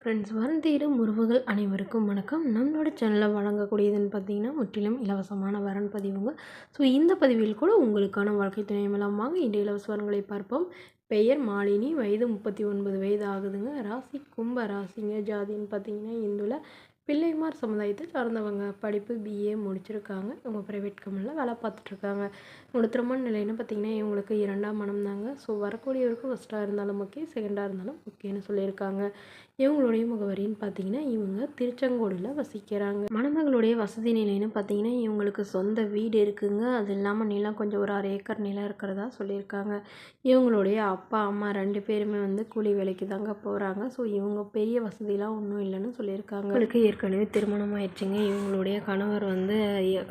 Friends, வரம் தேடும் உறவுகள் அனைவருக்கும் வணக்கம். நம்மளோட சேனலில் வழங்கக்கூடியதுன்னு பார்த்தீங்கன்னா முற்றிலும் இலவசமான வரன் பதிவுங்க. ஸோ இந்த பதிவில் கூட உங்களுக்கான வாழ்க்கை துணையமெல்லாம் வாங்க இன்றைய இலவச வரன்களை பார்ப்போம். பெயர் மாலினி, வயது 39 வயது ஆகுதுங்க. ராசி கும்ப ராசிங்க. ஜாதின்னு பார்த்தீங்கன்னா இந்துல. பிள்ளைமார் சமுதாயத்தை சார்ந்தவங்க. படிப்பு பிஏ முடிச்சிருக்காங்க. இவங்க ப்ரைவேட் கம்பெனியில் வேலை பார்த்துட்ருக்காங்க. இவங்களோட திருமண நிலைன்னு பார்த்தீங்கன்னா இவங்களுக்கு 2ஆம் மனம் தாங்க. ஸோ வரக்கூடியவருக்கு ஃபஸ்ட்டாக இருந்தாலும் ஓகே, செகண்டாக இருந்தாலும் ஓகேன்னு சொல்லியிருக்காங்க. இவங்களுடைய முகவரின்னு பார்த்தீங்கன்னா இவங்க திருச்செங்கோடில் வசிக்கிறாங்க. மணமகளுடைய வசதி நிலைன்னு பார்த்தீங்கன்னா இவங்களுக்கு சொந்த வீடு இருக்குங்க. அது இல்லாமல் நிலம் கொஞ்சம் ஒரு 1/2 ஏக்கர் நிலம் இருக்கிறதா சொல்லியிருக்காங்க. இவங்களுடைய அப்பா அம்மா 2 பேருமே கூலி வேலைக்கு தாங்க போகிறாங்க. ஸோ இவங்க பெரிய வசதிலாம் ஒன்றும் இல்லைன்னு சொல்லியிருக்காங்க. இவங்களுக்கு ஏற்கனவே திருமணம் ஆயிடுச்சுங்க. இவங்களுடைய கணவர்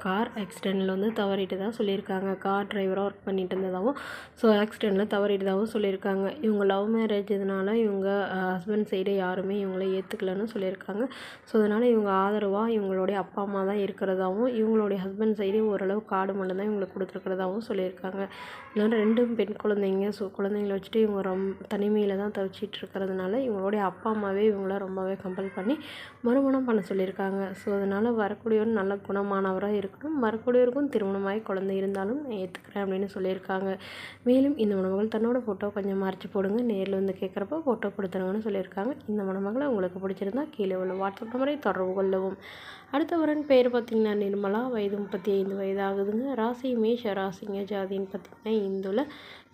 கார் ஆக்சிடெண்ட்டில் தவறிட்டு தான் சொல்லியிருக்காங்க. கார் டிரைவராக ஒர்க் பண்ணிட்டு இருந்ததாகவும் ஸோ ஆக்சிடெண்ட்டில் தவறிட்டதாகவும் சொல்லியிருக்காங்க. இவங்க லவ் மேரேஜ் இதனால் இவங்க ஹஸ்பண்ட் சைடு யாருமே இவங்கள ஏற்றுக்கலன்னு சொல்லியிருக்காங்க. ஸோ அதனால் இவங்க ஆதரவாக இவங்களுடைய அப்பா அம்மா தான் இருக்கிறதாகவும் இவங்களுடைய ஹஸ்பண்ட் சைடு ஓரளவு காடு மட்டும் தான் இவங்களுக்கு கொடுத்துருக்கிறதாகவும் சொல்லியிருக்காங்க. இதனால் 2 பெண் குழந்தைங்க. ஸோ குழந்தைங்கள வச்சுட்டு இவங்க தனிமையில் தான் தவிச்சிட்டு இருக்கிறதுனால இவங்களுடைய அப்பா அம்மாவே இவங்கள ரொம்பவே கம்பல் பண்ணி மறுமணம் பண்ண சொல்லியிருக்காங்க. ஸோ அதனால் வரக்கூடியவர் நல்ல குணமானவராக இருக்கணும். வரக்கூடியவருக்கும் திருமணமாகி குழந்தை இருந்தாலும் நான் ஏற்றுக்கிறேன் அப்படின்னு சொல்லியிருக்காங்க. மேலும் இந்த மணமகள் தன்னோட ஃபோட்டோ கொஞ்சம் மறைச்சி போடுங்க, நேரில் கேட்குறப்ப ஃபோட்டோ கொடுத்துருங்கன்னு சொல்லியிருக்காங்க. இந்த மணமகளை உங்களுக்கு பிடிச்சிருந்தா கீழே உள்ள வாட்ஸ்அப் நம்பரை தொடர்பு கொள்ளவும். அடுத்த வரன் பேர் பார்த்திங்கன்னா நிர்மலா, வயது 35 வயது ஆகுதுங்க. ராசி மேஷ ராசிங்க. ஜாதின்னு பார்த்திங்கன்னா இந்துல.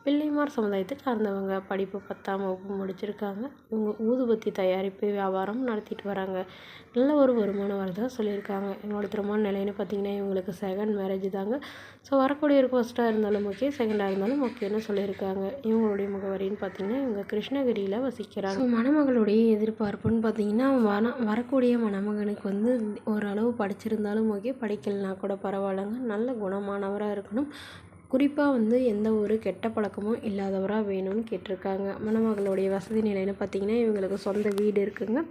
பிள்ளைமார் சமுதாயத்தை சார்ந்தவங்க. படிப்பு 10ஆம் வகுப்பு முடிச்சிருக்காங்க. இவங்க ஊதுபத்தி தயாரிப்பு வியாபாரம் நடத்திட்டு வராங்க. நல்ல ஒரு வருமானம் வரதா சொல்லியிருக்காங்க. இவங்களோட திருமண நிலைன்னு பார்த்தீங்கன்னா இவங்களுக்கு செகண்ட் மேரேஜ் தாங்க. ஸோ வரக்கூடியவருக்கு ஃபஸ்ட்டாக இருந்தாலும் ஓகே, செகண்டாக இருந்தாலும் ஓகேன்னு சொல்லியிருக்காங்க. இவங்களுடைய முகவரின்னு பார்த்தீங்கன்னா இவங்க கிருஷ்ணகிரியில் வசிக்கிறாங்க. ஸோ மணமகளுடைய எதிர்பார்ப்புன்னு பார்த்தீங்கன்னா வரக்கூடிய மணமகனுக்கு ஓரளவு படிச்சிருந்தாலும் ஓகே, படிக்கலைனா கூட பரவாயில்லைங்க. நல்ல குணமானவராக இருக்கணும். குறிப்பாக எந்த ஒரு கெட்ட பழக்கமும் இல்லாதவராக வேணும்னு கேட்டிருக்காங்க. மணமகளுடைய வசதி நிலைன்னு பார்த்தீங்கன்னா இவங்களுக்கு சொந்த வீடு இருக்குங்க.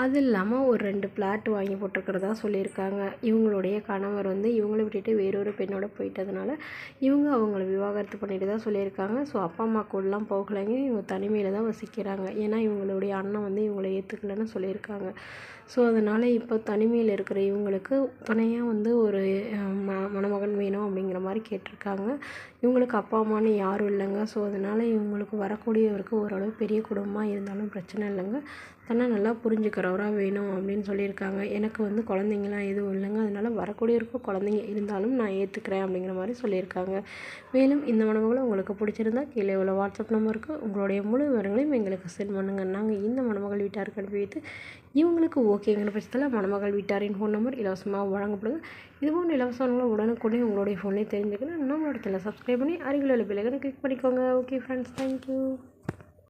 அது இல்லாமல் ஒரு 2 ஃப்ளாட் வாங்கி போட்டிருக்கிறதா சொல்லியிருக்காங்க. இவங்களுடைய கணவர் இவங்கள விட்டுட்டு வேறொரு பெண்ணோட போயிட்டதுனால இவங்க அவங்கள விவாகரத்து பண்ணிட்டு தான் சொல்லியிருக்காங்க. ஸோ அப்பா அம்மா கூடலாம் போகலைங்க. இவங்க தனிமையில் தான் வசிக்கிறாங்க. ஏன்னா இவங்களுடைய அண்ணன் இவங்களை ஏற்றுக்கலன்னு சொல்லியிருக்காங்க. ஸோ அதனால் இப்போ தனிமையில் இருக்கிற இவங்களுக்கு துணையாக ஒரு மணமகன் வேணும் அப்படிங்கிற மாதிரி கேட்டிருக்காங்க. இவங்களுக்கு அப்பா அம்மானு யாரும் இல்லைங்க. ஸோ அதனால் இவங்களுக்கு வரக்கூடியவருக்கு ஓரளவு பெரிய குடும்பமாக இருந்தாலும் பிரச்சனை இல்லைங்க. தன்னை நல்லா புரிஞ்சுக்கிறவராக வேணும் அப்படின்னு சொல்லியிருக்காங்க. எனக்கு குழந்தைங்களாம் எதுவும் இல்லைங்க. அதனால் வரக்கூடியவருக்கு குழந்தைங்க இருந்தாலும் நான் ஏற்றுக்கிறேன் அப்படிங்கிற மாதிரி சொல்லியிருக்காங்க. மேலும் இந்த மணமகளை உங்களுக்கு பிடிச்சிருந்தா கீழே உள்ள வாட்ஸ்அப் நம்பருக்கு உங்களுடைய முழு விவரங்களையும் எங்களுக்கு சென்ட் பண்ணுங்கள். நாங்கள் இந்த மணமகள் வீட்டாருக்கு அனுப்பி வைத்து இவங்களுக்கு ஓகேங்கிற பட்சத்தில் மணமகள் வீட்டாரின் ஃபோன் நம்பர் இலவசமாக வழங்கப்படுது. இதுபோன்ற இலவசங்களை உடனுக்குடனே உங்களுடைய ஃபோன்லேயே தெரிஞ்சுக்கணும். நம்மளோட சேனலை சப்ஸ்கிரைப் பண்ணி அருகில் உள்ள பெல் ஐகானை கிளிக் பண்ணிக்கோங்க. Okay friends, thank you.